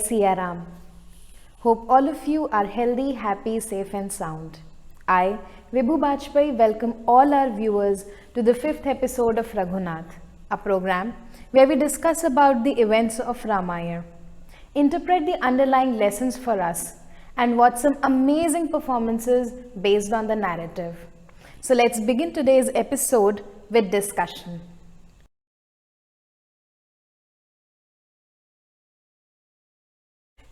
Siya Ram. Hope all of you are healthy, happy, safe and sound. I, Vibhoo Bajpai, welcome all our viewers to the 5th episode of Raghunath, a program where we discuss about the events of Ramayana, interpret the underlying lessons for us, and watch some amazing performances based on the narrative. So let's begin today's episode with discussion.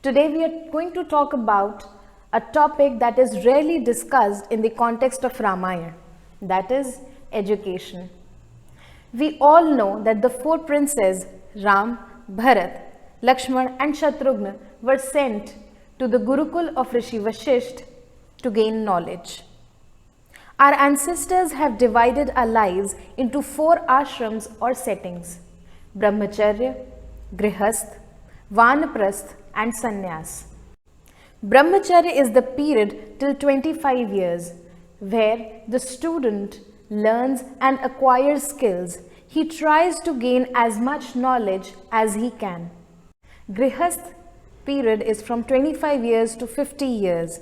Today we are going to talk about a topic that is rarely discussed in the context of Ramayana, that is education. We all know that the 4 princes Ram, Bharat, Lakshman and Shatrughna were sent to the Gurukul of Rishi Vashisht to gain knowledge. Our ancestors have divided our lives into 4 ashrams or settings: Brahmacharya, Grihasth, Vanaprasth and Sannyas. Brahmacharya is the period till 25 years where the student learns and acquires skills. He tries to gain as much knowledge as he can. Grihasth period is from 25 years to 50 years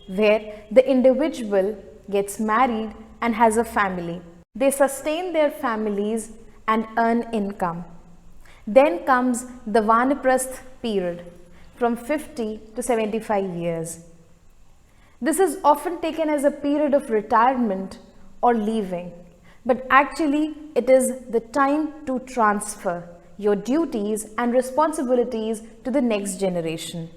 where the individual gets married and has a family. They sustain their families and earn income. Then comes the Vanaprasth period from 50 to 75 years. This is often taken as a period of retirement or leaving, but actually it is the time to transfer your duties and responsibilities to the next generation.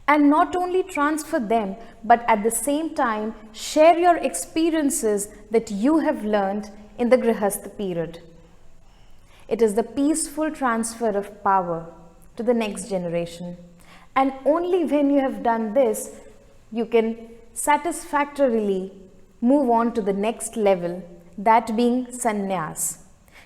And not only transfer them, but at the same time share your experiences that you have learned in the Grihastha period. It is the peaceful transfer of power to the next generation. And only when you have done this, you can satisfactorily move on to the next level, that being sannyas.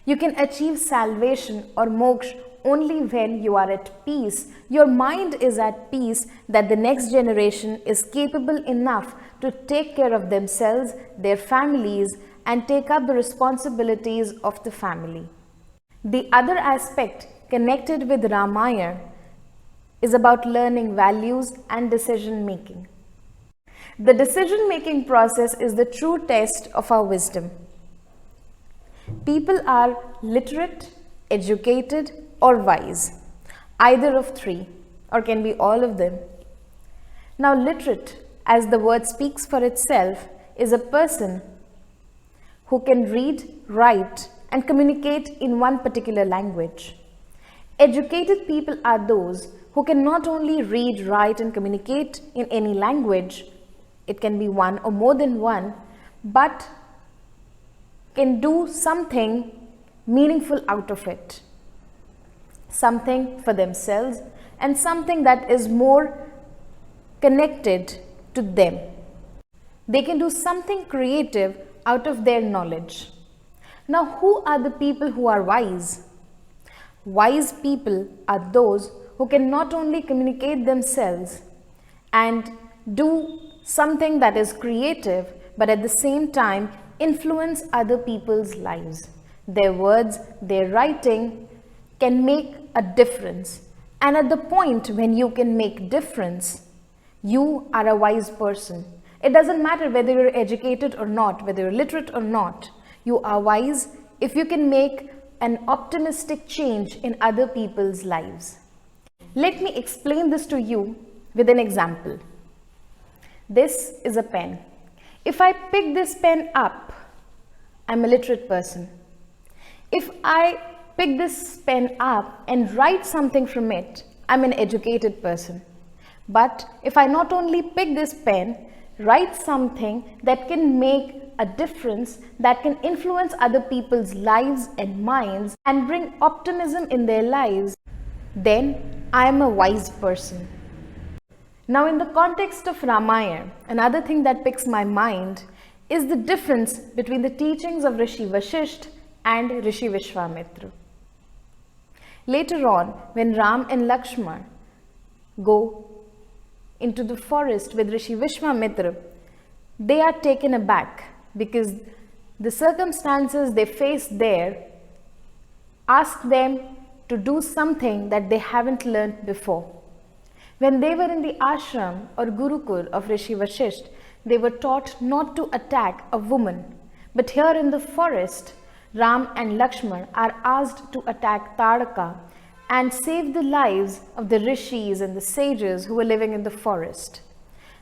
You can achieve salvation or moksha only when you are at peace. Your mind is at peace that the next generation is capable enough to take care of themselves, their families, and take up the responsibilities of the family. The other aspect connected with Ramayana is about learning values and decision making. The decision making process is the true test of our wisdom. People are literate, educated, or wise, either of 3, or can be all of them. Now, literate, as the word speaks for itself, is a person who can read, write, and communicate in one particular language. Educated people are those who can not only read, write, and communicate in any language, it can be one or more than one, but can do something meaningful out of it, something for themselves and something that is more connected to them. They can do something creative out of their knowledge. Now, who are the people who are wise? Wise people are those who can not only communicate themselves and do something that is creative, but at the same time influence other people's lives. Their words, their writing can make a difference. And at the point when you can make difference, you are a wise person. It doesn't matter whether you're educated or not, whether you're literate or not. You are wise if you can make an optimistic change in other people's lives. Let me explain this to you with an example. This is a pen. If I pick this pen up, I'm a literate person. If I pick this pen up and write something from it, I'm an educated person. But if I not only pick this pen, write something that can make a difference, that can influence other people's lives and minds and bring optimism in their lives, then I am a wise person. Now, in the context of Ramayana, another thing that picks my mind is the difference between the teachings of Rishi Vashisht and Rishi Vishwamitra. Later on, when Ram and Lakshman go into the forest with Rishi Vishwamitra, they are taken aback because the circumstances they face there ask them to do something that they haven't learned before. When they were in the ashram or gurukul of Rishi Vashisht, they were taught not to attack a woman. But here in the forest, Ram and Lakshman are asked to attack Tadaka and save the lives of the rishis and the sages who were living in the forest.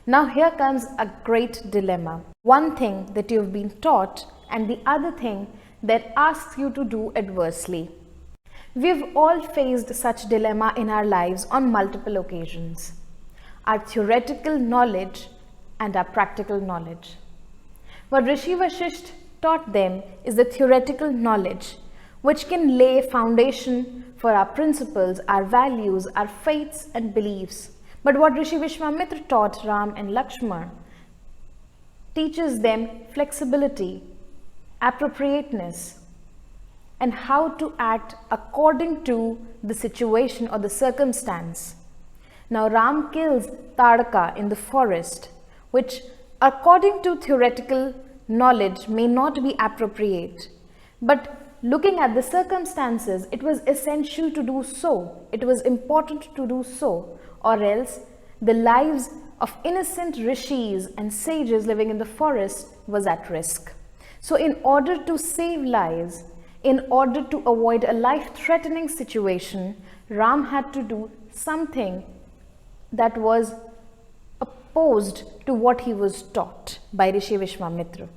Now here comes a great dilemma. One thing that you have been taught and the other thing that asks you to do adversely. We've all faced such dilemma in our lives on multiple occasions. Our theoretical knowledge and our practical knowledge. What Rishi Vashisht taught them is the theoretical knowledge, which can lay foundation for our principles, our values, our faiths and beliefs. But what Rishi Vishwamitra taught Ram and Lakshman teaches them flexibility, appropriateness, and how to act according to the situation or the circumstance. Now Ram kills Tadaka in the forest, which according to theoretical knowledge may not be appropriate. But looking at the circumstances, it was essential to do so. It was important to do so, or else the lives of innocent rishis and sages living in the forest was at risk. So in order to save lives, in order to avoid a life-threatening situation, Ram had to do something that was opposed to what he was taught by Rishi Vishwamitra.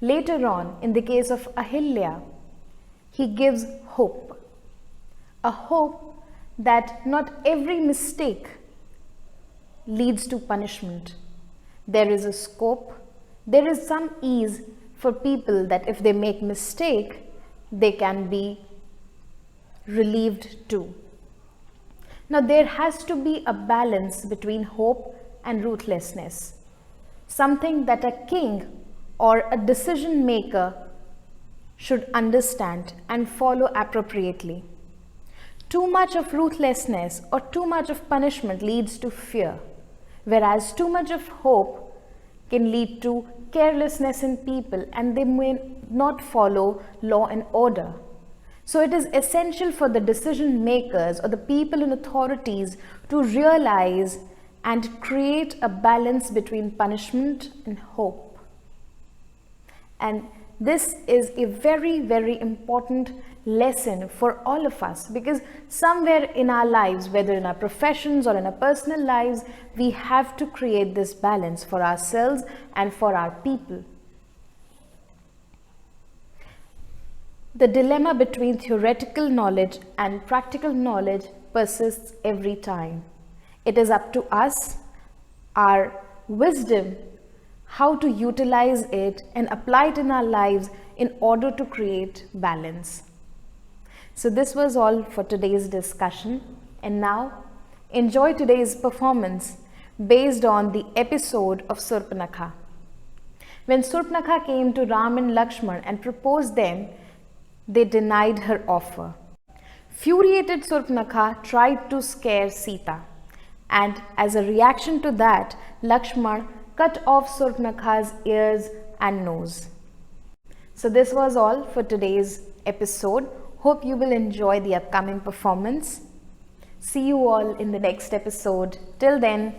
Later on, in the case of Ahilya, he gives hope. A hope that not every mistake leads to punishment. There is a scope, there is some ease for people that if they make mistake, they can be relieved too. Now there has to be a balance between hope and ruthlessness, something that a king or a decision maker should understand and follow appropriately. Too much of ruthlessness or too much of punishment leads to fear, whereas too much of hope can lead to carelessness in people and they may not follow law and order. So it is essential for the decision makers or the people in authorities to realize and create a balance between punishment and hope. And this is a very, very important lesson for all of us, because somewhere in our lives, whether in our professions or in our personal lives, we have to create this balance for ourselves and for our people. The dilemma between theoretical knowledge and practical knowledge persists every time. It is up to us, our wisdom, how to utilize it and apply it in our lives in order to create balance. So this was all for today's discussion, and now enjoy today's performance based on the episode of Surpanakha. When Surpanakha came to Ram and Lakshman and proposed them, they denied her offer. Furiated Surpanakha tried to scare Sita, and as a reaction to that, Lakshman cut off Surpanakha's ears and nose. So this was all for today's episode. Hope you will enjoy the upcoming performance. See you all in the next episode. Till then,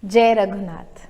Jai Raghunath.